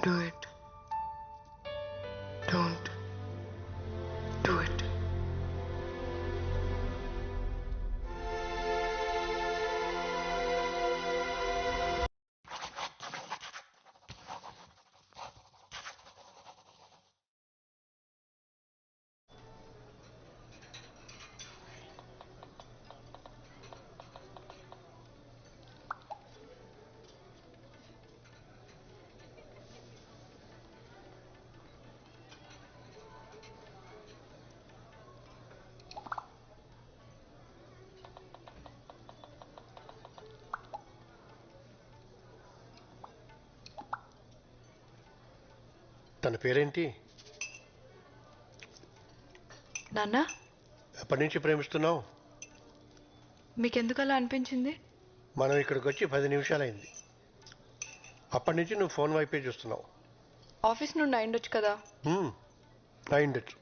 Do it. Don't do it. తన పేరేంటి? నాన్న, ఎప్పటి నుంచి ప్రేమిస్తున్నావు? మీకెందుకు అలా అనిపించింది? మనం ఇక్కడికి వచ్చి 10 నిమిషాలైంది. అప్పటి నుంచి నువ్వు ఫోన్ వైపే చూస్తున్నావు. ఆఫీస్ నుండి అయిండొచ్చు కదా. అయిండొచ్చు,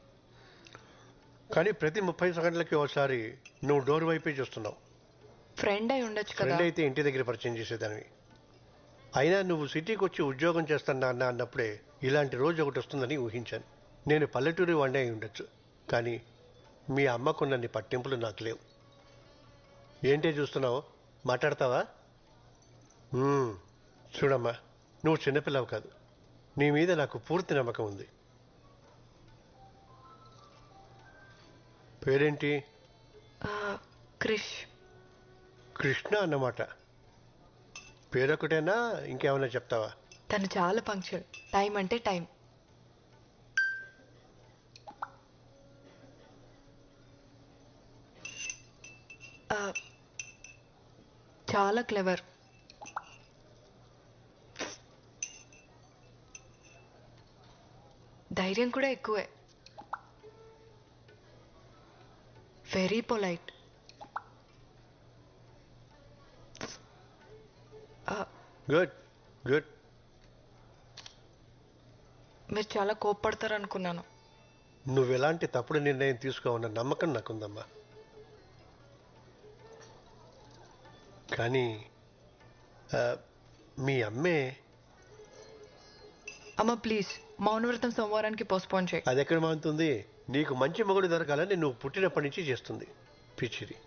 కానీ ప్రతి 30 సెకండ్లకి ఒకసారి నువ్వు డోర్ వైపే చూస్తున్నావు. ఫ్రెండ్ అయి ఉండొచ్చు కదా. ఫ్రెండ్ అయితే ఇంటి దగ్గర పరిచయం చేసేదానివి. అయినా నువ్వు సిటీకి వచ్చి ఉద్యోగం చేస్తున్నా అన్నప్పుడే ఇలాంటి రోజు ఒకటి వస్తుందని ఊహించాను. నేను పల్లెటూరి వాడినే అయి ఉండొచ్చు, కానీ మీ అమ్మకున్నన్ని పట్టింపులు నాకు లేవు. ఏంటే చూస్తున్నావు? మాట్లాడతావా? చూడమ్మా, నువ్వు చిన్నపిల్లవు కాదు. నీ మీద నాకు పూర్తి నమ్మకం ఉంది. పేరేంటి? క్రిష్. కృష్ణ అన్నమాట. పేరొకటేనా, ఇంకేమైనా చెప్తావా? తను చాలా పంక్చువల్. టైం అంటే టైం. చాలా క్లెవర్. ధైర్యం కూడా ఎక్కువే. Very polite. Good good. మీరు చాలా కోప్పడతారనుకున్నాను. నువ్వు ఎలాంటి తప్పుడు నిర్ణయం తీసుకోవన్న నమ్మకం నాకుందమ్మా. కానీ మీ అమ్మే. అమ్మ ప్లీజ్, మౌనవ్రతం సోమవారానికి పోస్ట్పోన్ చేయి. అది ఎక్కడ మానుతుంది? నీకు మంచి మొగుడు దొరకాలని నువ్వు పుట్టినప్పటి నుంచి చేస్తుంది పిచ్చిది.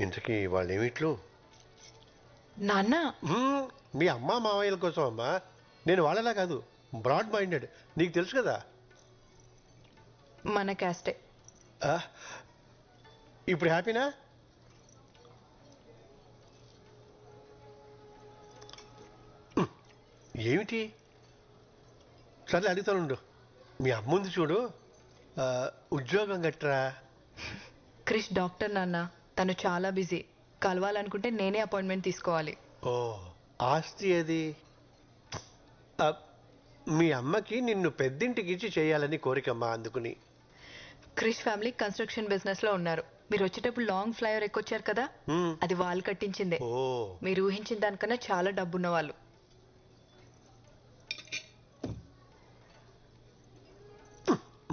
ఇంతకీ వాళ్ళేమిట్లు? నాన్న, మీ అమ్మ మావయ్యల కోసం అమ్మా. నేను వాళ్ళలా కాదు, బ్రాడ్ మైండెడ్. నీకు తెలుసు కదా. మన క్యాస్టే. ఇప్పుడు హ్యాపీనా? ఏమిటి? సర్లే అడుగుతానుండు. మీ అమ్ముంది చూడు, ఉద్యోగం గట్రా. క్రిష్ డాక్టర్ నాన్న. తను చాలా బిజీ. కలవాలనుకుంటే నేనే అపాయింట్మెంట్ తీసుకోవాలి. ఓ, ఆస్తి అది. మీ అమ్మకి నిన్ను పెద్దింటికి ఇచ్చి చేయాలని కోరికమ్మా, అందుకుని. క్రిష్ ఫ్యామిలీ కన్స్ట్రక్షన్ బిజినెస్ లో ఉన్నారు. మీరు వచ్చేటప్పుడు లాంగ్ ఫ్లైఓవర్ ఎక్కొచ్చారు కదా, అది వాళ్ళు కట్టించిందే. ఓ, మీరు ఊహించిన దానికన్నా చాలా డబ్బున్న వాళ్ళు.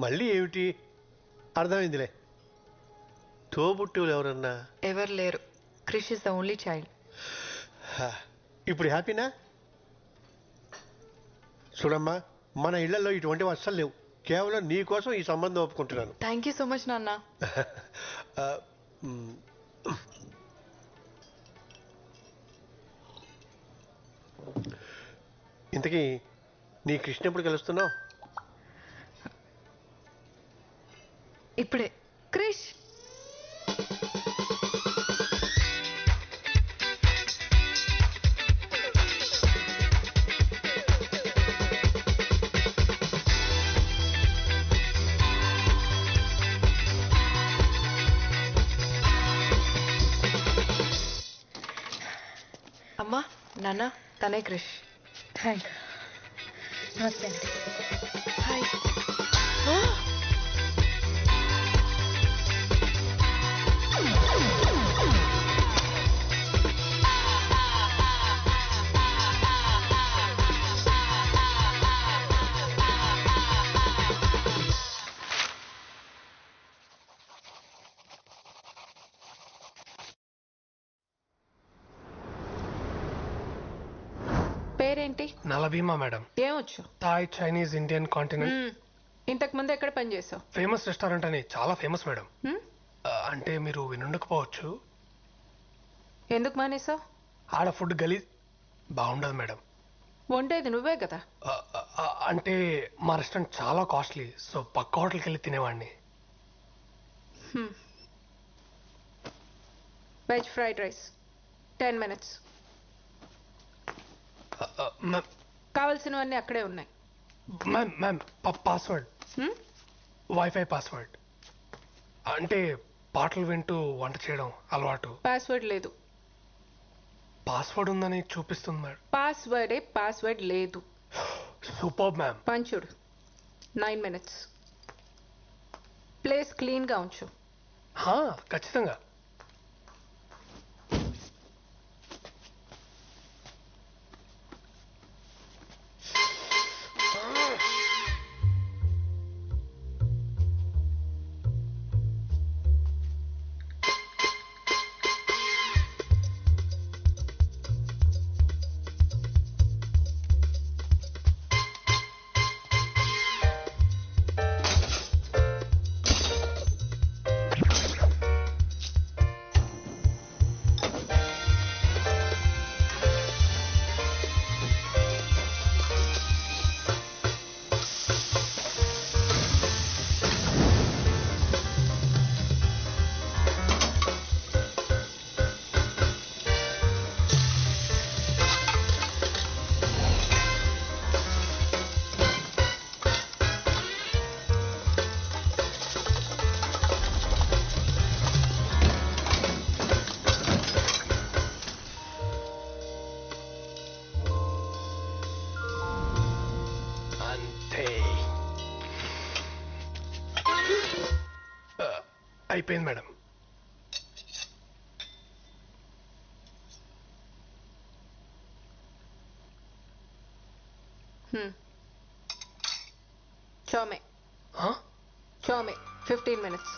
మళ్ళీ ఏమిటి? అర్థమైందిలే. తోబుట్టువులు ఎవరన్నా? ఎవరు లేరు. Krish is the only child. ఇప్పుడు హ్యాపీనా? చూడమ్మా, మన ఇళ్లలో ఇటువంటి అస్సలు లేవు. కేవలం నీ కోసం ఈ సంబంధం ఒప్పుకుంటున్నాను. థ్యాంక్ యూ సో మచ్ నాన్న. ఇంతకీ నీ కృష్ణ ఎప్పుడు కలుస్తున్నావు? ఇప్పుడే. క్రిష్, అమ్మా నాన్న, తనే క్రిష్. హాయ్. నమస్తే అండి. హాయ్. పేరేంటి? నలభీమా మేడం. ఏమొచ్చు? Thai, Chinese, Indian continent. ఇంతకు ముందు ఎక్కడ పనిచేసావు? ఫేమస్ రెస్టారెంట్ అని చాలా ఫేమస్ మేడం. అంటే మీరు వినుండకపోవచ్చు. ఎందుకు మానేసావు? ఆడ ఫుడ్ గలీజ్ బాగుండదు మేడం. వండేది నువ్వే కదా. అంటే మా రెస్టారెంట్ చాలా కాస్ట్లీ, సో పక్క హోటల్కి వెళ్ళి తినేవాడిని. Veg fried rice 10 minutes. కావాల్సినవన్నీ అక్కడే ఉన్నాయి. Ma'am password, wifi password. అంటే పాటలు వింటూ వంట చేయడం అలవాటు. పాస్వర్డ్ లేదు. పాస్వర్డ్ ఉందని చూపిస్తుంది మేడం. పాస్వర్డ్ లేదు. Super ma'am. పంచుడు 9 minutes. ప్లేస్ క్లీన్గా ఉంచు. ఖచ్చితంగా. అయిపోయింది మేడం. Chow mein 15 minutes.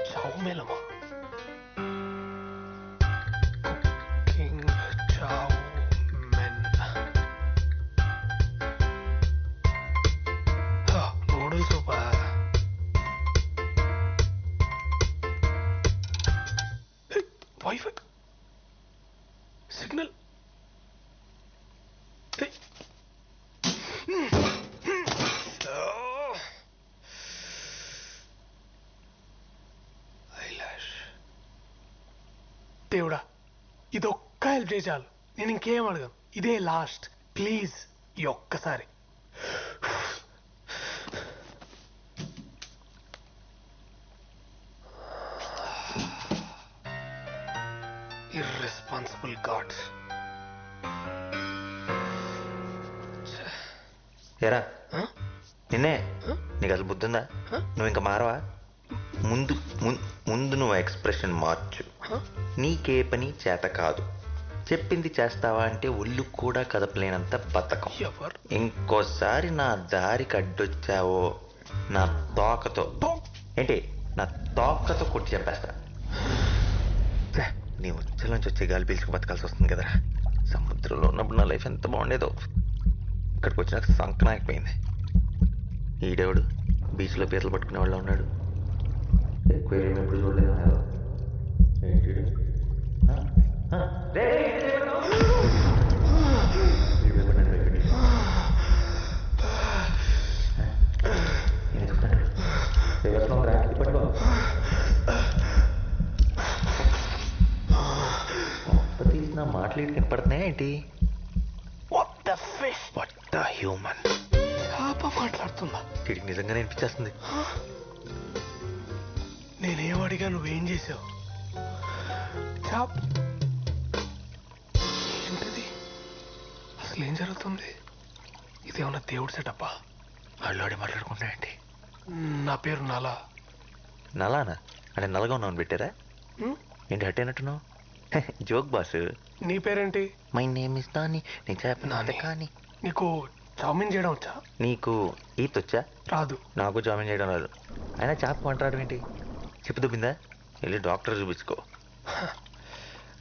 చౌమేలమా? Cooking chow mein. నూడిల్స్ సూపా. Wifi signal. దేవుడా, ఇదొక్క హెల్ప్ చేయి చాలు. నేను ఇంకేం అడగను. ఇదే లాస్ట్. ప్లీజ్ ఈ ఒక్కసారి. Irresponsible gods. ఎరా నిన్నే, నీకు అసలు బుద్ధుందా? నువ్వు ఇంకా మారవా? ముందు ముందు నువ్వు ఎక్స్ప్రెషన్ మార్చు. నీకే పని చేత కాదు. చెప్పింది చేస్తావా అంటే ఒళ్ళు కూడా కదపలేనంత బతకం. ఇంకోసారి నా దారికి అడ్డొచ్చావో నా తోకతో నా తోకతో కొట్టి చెప్పేస్తా. నీ ఉచ్చలోంచి వచ్చే గాలి పీల్చుకు బతకాల్సి వస్తుంది కదరా. సముద్రంలో ఉన్నప్పుడు నా లైఫ్ ఎంత బాగుండేదో. ఇక్కడికి వచ్చినాక సంకనాకపోయింది. ఈడేవాడు బీచ్లో పీతలు పట్టుకునే వాళ్ళు ఉన్నాడు. ఎక్కువ ఎప్పుడు చూడలేదు. తీసిన మాటలు కనపడుతున్నాయా ఏంటి? హ్యూమన్ మాట్లాడుతుందా? వీడికి నిజంగానే అనిపించేస్తుంది. నేనేం అడిగా, నువ్వేం చేసావు? ఏంటిది? అసలు ఏం జరుగుతుంది? ఇదేమన్నా దేవుడు సెటప్పా? వాళ్ళోడే మాట్లాడుకుంటాయండి. నా పేరు నలా. నలానా? అంటే నల్లగా ఉన్నావు పెట్టారా? ఏంటి హట్ అయినట్టున్నావు? Joke boss. నీ పేరేంటి? My name is Nani. నేను చెప్పిన కానీ. నీకు చామిన్ చేయడం వచ్చా? నీకు ఈత వచ్చా? రాదు. నాకు చామిన్ చేయడం రాదు. అయినా చేప అంటాడు ఏంటి? చెప్పు దుబ్బిందా? వెళ్ళి డాక్టర్ చూపించుకో.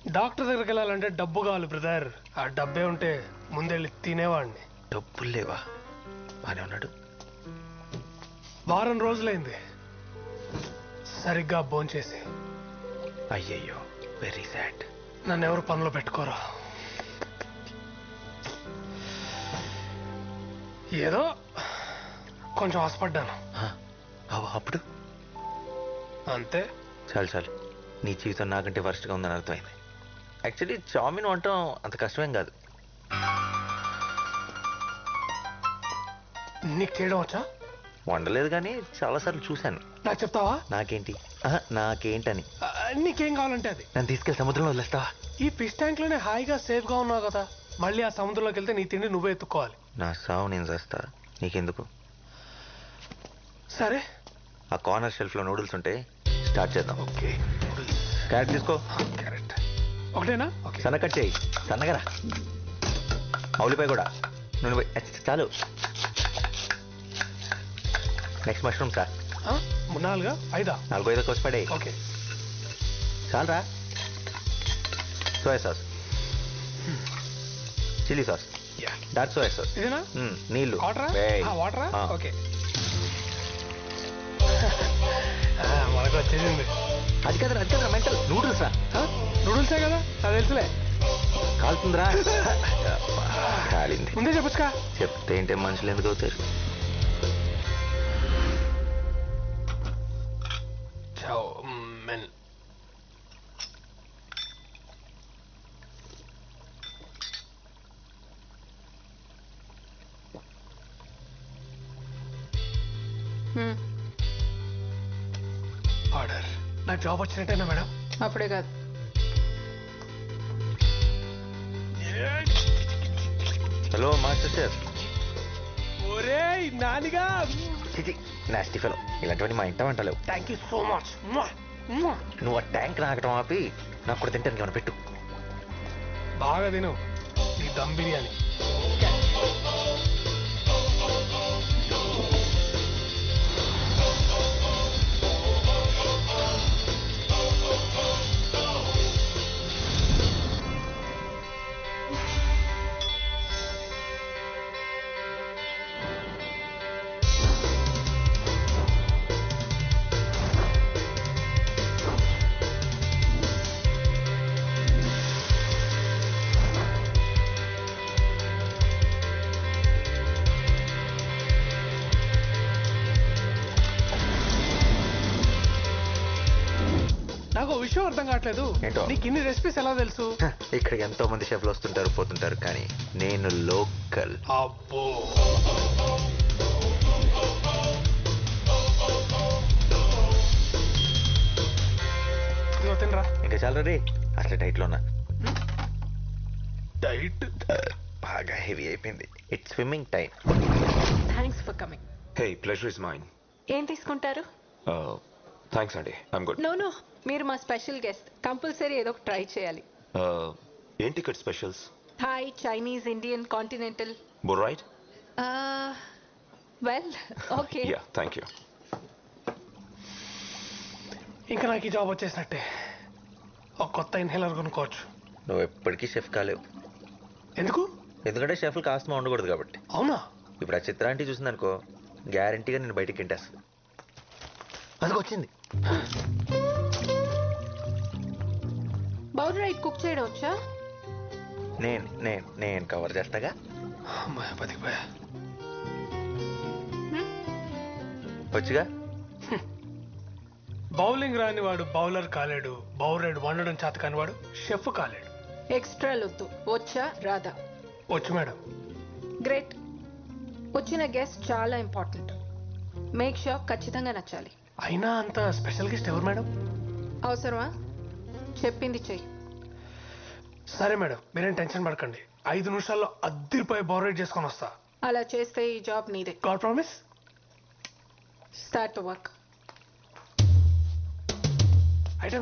డాక్టర్ దగ్గరికి వెళ్ళాలంటే డబ్బు కావాలి బ్రదర్. ఆ డబ్బే ఉంటే ముందెళ్ళి తినేవాడిని. డబ్బులు లేవా? బానే ఉన్నాడు. వారం రోజులైంది సరిగ్గా భోంచేసి. అయ్యయ్యో, వెరీ సాడ్. నన్ను ఎవరు పనిలో పెట్టుకోరా. ఏదో కొంచెం ఆశపడ్డాను అప్పుడు అంతే. చాలు చాలు, నీ జీవితం నాకంటే వర్స్ట్గా ఉందని అర్థమైంది. యాక్చువల్లీ చామిన్ వంటం అంత కష్టమేం కాదు. నీకు చేయడం వచ్చా? వండలేదు కానీ చాలాసార్లు చూశాను. నాకు చెప్తావా? నాకేంటి? నాకేంటని. నీకేం కావాలంటే అది. నన్ను తీసుకెళ్ళి సముద్రంలో వదిలేస్తావా? ఈ ఫిష్ ట్యాంక్ లోనే హాయిగా సేఫ్ గా ఉన్నావు కదా, మళ్ళీ ఆ సముద్రంలోకి వెళ్తే నీ తిండి నువ్వే ఎత్తుకోవాలి. నా సావు నేను చేస్తా, నీకెందుకు? సరే, ఆ కార్నర్ షెల్ఫ్లో నూడిల్స్ ఉంటే స్టార్ట్ చేద్దాం. ఓకే. క్యారెట్ తీసుకో. క్యారెట్ ఒకటేనా? ఓకే. సన్న కట్ చేయి, సన్నగరా. ఉల్లిపాయ కూడా. నూనె చాలు. Next mushroom sir. 4 5 4 5 కోసి పడే. ఓకే. చాలరా. Soya sauce, chilli sauce, dark soya sauce. ఇదేనా? నీళ్ళు. వాటరా? వాటరా? ఆ. ఓకే. మనకు వచ్చేసింది. అది కదా మెంటల్. నూడిల్స్ రా. నూడిల్సే కదా, అది తెలుసులే. కాలుతుందిరా. కాలింది. ముందే చెప్పొచ్చుకా. చెప్తే ఏంటే మనుషులు ఎందుకు అవుతారు? Men order. నాకు జాబ్ వచ్చినట్టేనా మేడం? అప్పుడే కాదు, హలో మాస్టర్ షెఫ్. ఒరే నానిగా, నాస్టీ ఫెలో. ఇలాంటివన్నీ మా ఇంట వంటలేవు. Thank you so much. నువ్వు ఆ ట్యాంక్ నాకటం ఆపి నాకు కూడా తింటానికి ఏమైనా పెట్టు. బాగా తిను నీ దమ్ బిర్యానీ. నాకు ఓ విషయం అర్థం కావట్లేదు. ఏంటో? నీకు ఇన్ని రెసిపీస్ ఎలా తెలుసు? ఇక్కడికి ఎంతో మంది షెఫ్లు వస్తుంటారు పోతుంటారు, కానీ నేను లోకల్. అబ్బో, ఇదిగో తినరా. ఇంకా చాలా రే. అసలు డైట్లో ఉన్నా. డైట్ బాగా హెవీ అయిపోయింది. It's swimming time. Thanks for coming. Hey, pleasure is mine. ఏం తీసుకుంటారు? Thanks, Andy. I'm good. No, మీరు మా స్పెషల్ గెస్ట్, కంపల్సరీ ఏదో ఒక ట్రై చేయాలి. ఏం ticket specials? Thai, Chinese, Indian, continental. Both right? Well, okay. Yeah, thank you. ఇంకా నాకు ఈ జాబ్ వచ్చేసినట్టే. ఒక కొత్త ఇన్హేలర్ కొనుక్కోవచ్చు. నువ్వు ఎప్పటికీ షెఫ్ కాలేవు. ఎందుకు? ఎందుకంటే షెఫ్లు కాస్త ఉండకూడదు కాబట్టి. అవునా? ఇప్పుడు ఆ చిత్రాంటి చూసిందనుకో, గ్యారంటీగా నేను బయటికి తింటేస్తుంది. అది వచ్చింది. బౌల్ రైట్ కుక్ చేయడం వచ్చా? నేను కవర్ చేస్తాగా. అమ్మాయి బతికిపోయా. వచ్చుగా. బౌలింగ్ రాని వాడు బౌలర్ కాలేడు, బౌలర్ వండడం చేత కాని వాడు షెఫ్ కాలేడు. ఎక్స్ట్రా లొద్దు. వచ్చా రాదా? వచ్చు మేడం. గ్రేట్. వచ్చిన గెస్ట్ చాలా ఇంపార్టెంట్. మేక్ షూర్ ఖచ్చితంగా నచ్చాలి. అయినా అంత స్పెషల్ గెస్ట్ ఎవరు మేడం? అవసరమా? చెప్పింది చెయ్యి. సరే మేడం, మీరేం టెన్షన్ పడకండి. 5 నిమిషాల్లో అద్దరిపోయి బౌలర్ చేసుకొని వస్తా. అలా చేస్తే ఈ జాబ్ నీదే. God promise. Start work.